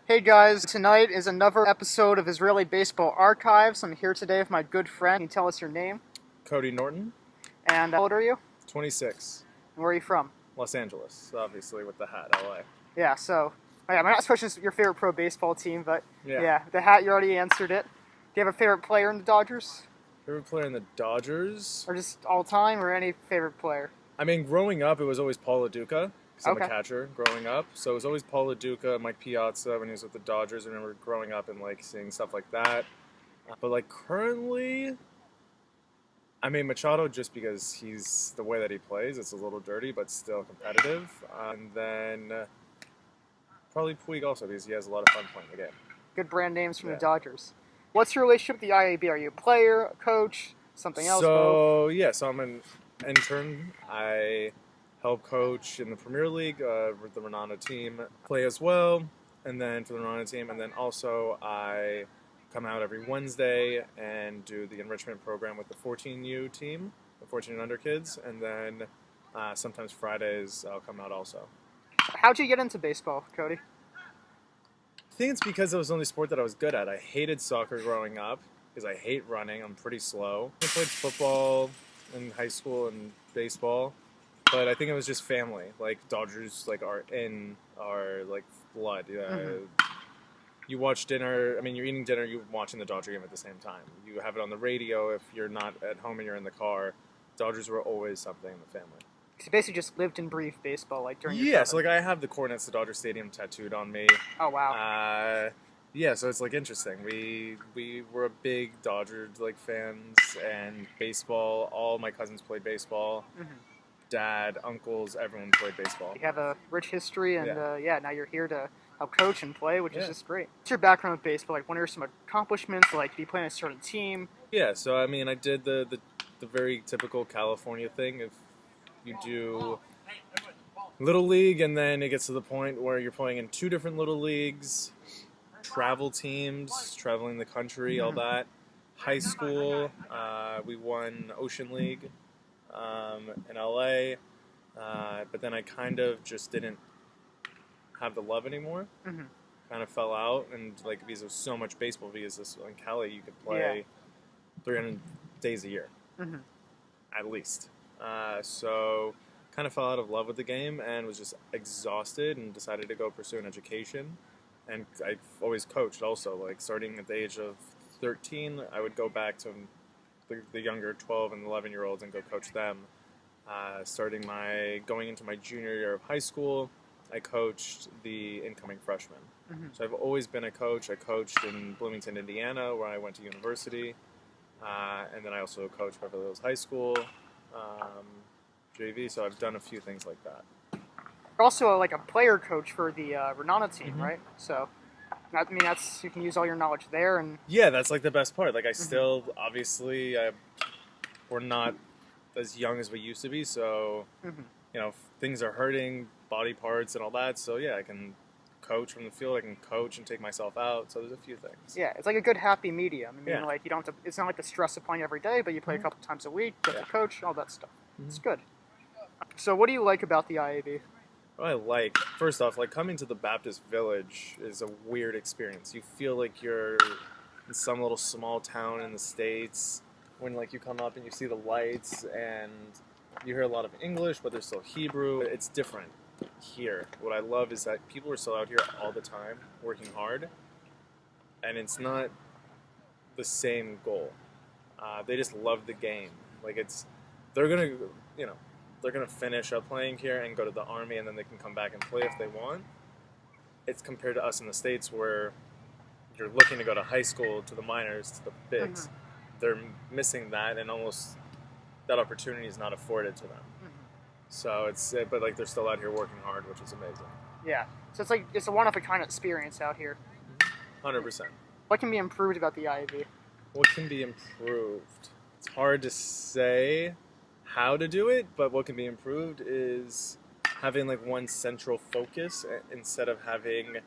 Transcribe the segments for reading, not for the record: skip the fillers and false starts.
Hey guys, tonight is another episode of Israeli Baseball Archives. I'm here today with my good friend. Can you tell us your name? Cody Norton, And how old are you? 26, And where are you from? Los Angeles, obviously with the hat, LA. Yeah, I'm not supposed to your favorite pro baseball team, but Yeah. the hat, you already answered it. Do you have a favorite player in the Dodgers? Favorite player in the Dodgers? Or just all time, or any favorite player? I mean, growing up, it was always Paul LaDuca, because I'm Okay. a catcher growing up. So it was always Paul LaDuca, Mike Piazza when he was with the Dodgers. I remember growing up and seeing stuff like that. But currently, I mean Machado just because he's the way that he plays. It's a little dirty, but still competitive. And then probably Puig also because he has a lot of fun playing the game. Good brand names from the Yeah. Dodgers. What's your relationship with the IAB? Are you a player, a coach, something else? Both? So I'm an intern. I help coach in the Premier League with the Ranana team, play as well, and then for the Ranana team, and then also I come out every Wednesday and do the enrichment program with the 14U team, the 14 and under kids, and then sometimes Fridays I'll come out also. How'd you get into baseball, Cody? I think it's because it was the only sport that I was good at. I hated soccer growing up because I hate running. I'm pretty slow. I played football in high school and baseball, but I think it was just family. Dodgers are in our blood. You watch dinner. I mean, you're eating dinner. You're watching the Dodger game at the same time. You have it on the radio if you're not at home and you're in the car. Dodgers were always something in the family. So you basically just lived and breathed baseball during your Yeah, childhood. so I have the coordinates to Dodger Stadium tattooed on me. Oh wow. Yeah, so it's interesting. We were a big Dodger fans and baseball. All my cousins played baseball. Mm-hmm. Dad, uncles, everyone played baseball. You have a rich history, and now you're here to help coach and play, which is just great. What's your background with baseball? What are some accomplishments? Do you play on a certain team? Yeah, so I mean, I did the very typical California thing. If you do Little League, and then it gets to the point where you're playing in two different Little Leagues, travel teams, traveling the country, all that. High school, we won Ocean League in LA, but then I kind of just didn't have the love anymore. Mm-hmm. Kind of fell out, and because there's so much baseball, because in Cali you could play 300 days a year, at least. So kind of fell out of love with the game and was just exhausted and decided to go pursue an education. And I've always coached also, starting at the age of 13, I would go back to the younger 12 and 11-year-olds and go coach them. Going into my junior year of high school, I coached the incoming freshmen. Mm-hmm. So I've always been a coach. I coached in Bloomington, Indiana, where I went to university. And then I also coached Beverly Hills High School, JV, so I've done a few things like that. You're also a player coach for the Ranana team, right? So, I mean, you can use all your knowledge there. And yeah, that's the best part. I still, obviously, we're not as young as we used to be, so, things are hurting, body parts and all that, so yeah, I can coach from the field, I can coach and take myself out, so there's a few things. Yeah, it's a good happy medium. I mean, you don't have to, it's not the stress upon you every day, but you play a couple times a week, get to coach, all that stuff. It's good. So what do you like about the IAB? What I first off, coming to the Baptist Village is a weird experience. You feel like you're in some little small town in the States when you come up and you see the lights and you hear a lot of English, but there's still Hebrew. It's different here. What I love is that people are still out here all the time working hard, and it's not the same goal. They just love the game. They're gonna finish up playing here and go to the Army, and then they can come back and play if they want. It's compared to us in the States where you're looking to go to high school, to the minors, to the bigs. Mm-hmm. They're missing that, and almost that opportunity is not afforded to them. Mm-hmm. So but they're still out here working hard, which is amazing. Yeah. So it's a one-of-a-kind experience out here. 100%. What can be improved about the IAB? What can be improved? It's hard to say how to do it, but what can be improved is having one central focus instead of having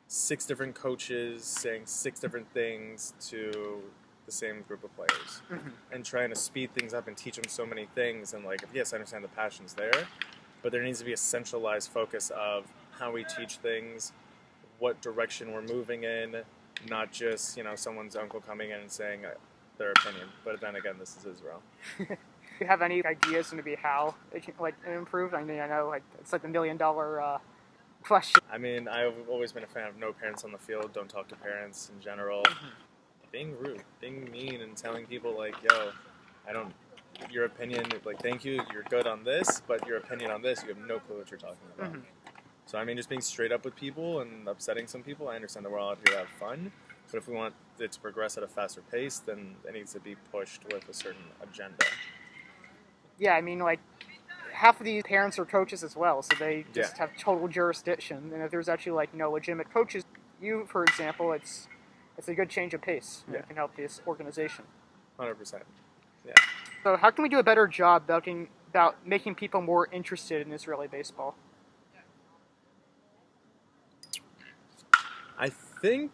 6 different coaches saying 6 different things to the same group of players, and trying to speed things up and teach them so many things. And yes, I understand the passion's there, but there needs to be a centralized focus of how we teach things, what direction we're moving in, not just, someone's uncle coming in and saying their opinion. But then again, this is Israel. Do you have any ideas maybe how it can improve? I mean, I know it's like the $1 million question. I mean, I've always been a fan of no parents on the field, don't talk to parents in general. Being rude, being mean, and telling people like, yo, your opinion, like, thank you, you're good on this, but your opinion on this, you have no clue what you're talking about. So, I mean, just being straight up with people and upsetting some people, I understand that we're all out here to have fun, but if we want it to progress at a faster pace, then it needs to be pushed with a certain agenda. Yeah, I mean, like, half of these parents are coaches as well, so they just have total jurisdiction, and if there's actually, no legitimate coaches, for example, it's a good change of pace. Yeah. It can help this organization. 100%. Yeah. So how can we do a better job about making people more interested in Israeli baseball? I think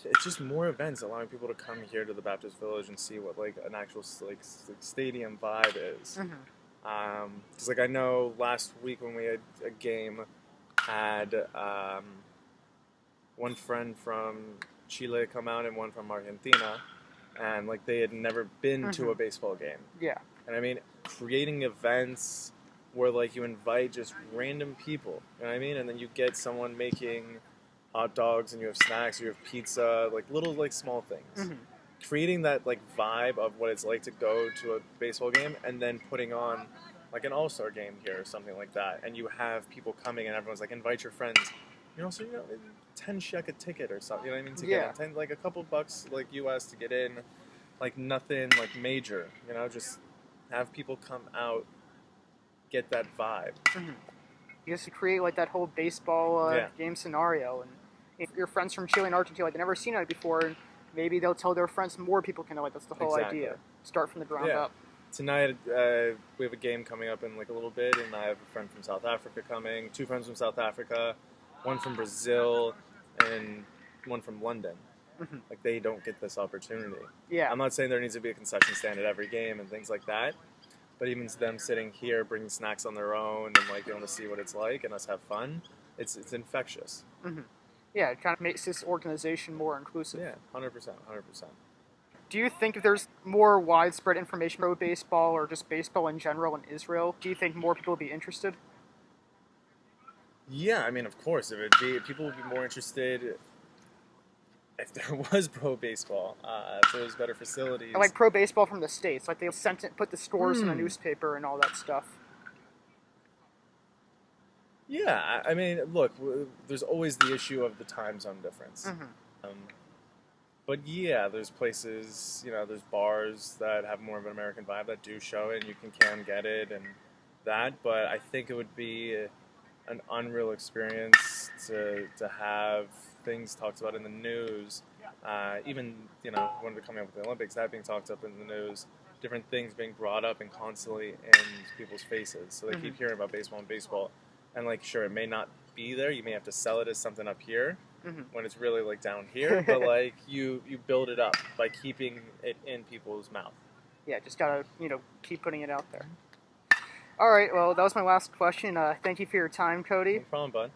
it's just more events, allowing people to come here to the Baptist Village and see what an actual stadium vibe is. Because I know last week when we had a game, had one friend from Chile come out and one from Argentina, and they had never been to a baseball game. Yeah. And I mean, creating events where you invite just random people, you know what I mean? And then you get someone making hot dogs and you have snacks, or you have pizza, little small things. Creating that vibe of what it's like to go to a baseball game, and then putting on an all-star game here or something like that. And you have people coming and everyone's invite your friends. So 10 shek a ticket or something, you know what I mean? To get in, a couple bucks US to get in, nothing major, just have people come out, get that vibe. Just to create that whole baseball game scenario, and if your friends from Chile and Argentina they've never seen it before, and maybe they'll tell their friends, more people can know it. That's the whole idea. Start from the ground up. Tonight we have a game coming up in a little bit, and I have a friend from South Africa coming, 2 friends from South Africa, one from Brazil, and one from London. They don't get this opportunity. I'm not saying there needs to be a concession stand at every game and things like that, but even them sitting here, bringing snacks on their own, and being able to see what it's like and us have fun, it's infectious. Yeah, it kind of makes this organization more inclusive. Yeah, 100%. Do you think if there's more widespread information about baseball, or just baseball in general in Israel, do you think more people would be interested? Yeah, I mean, of course. People would be more interested if there was pro baseball, if there was better facilities. Pro baseball from the States, they put the scores in a newspaper and all that stuff. Yeah, I mean, look, there's always the issue of the time zone difference. But yeah, there's places, there's bars that have more of an American vibe that do show it, and you can get it and that. But I think it would be an unreal experience to have things talked about in the news. Even, when they're coming up with the Olympics, that being talked up in the news, different things being brought up and constantly in people's faces. So they keep hearing about baseball. And, sure, it may not be there. You may have to sell it as something up here when it's really, down here. But, you build it up by keeping it in people's mouth. Yeah, just gotta, keep putting it out there. All right, well, that was my last question. Thank you for your time, Cody. No problem, bud.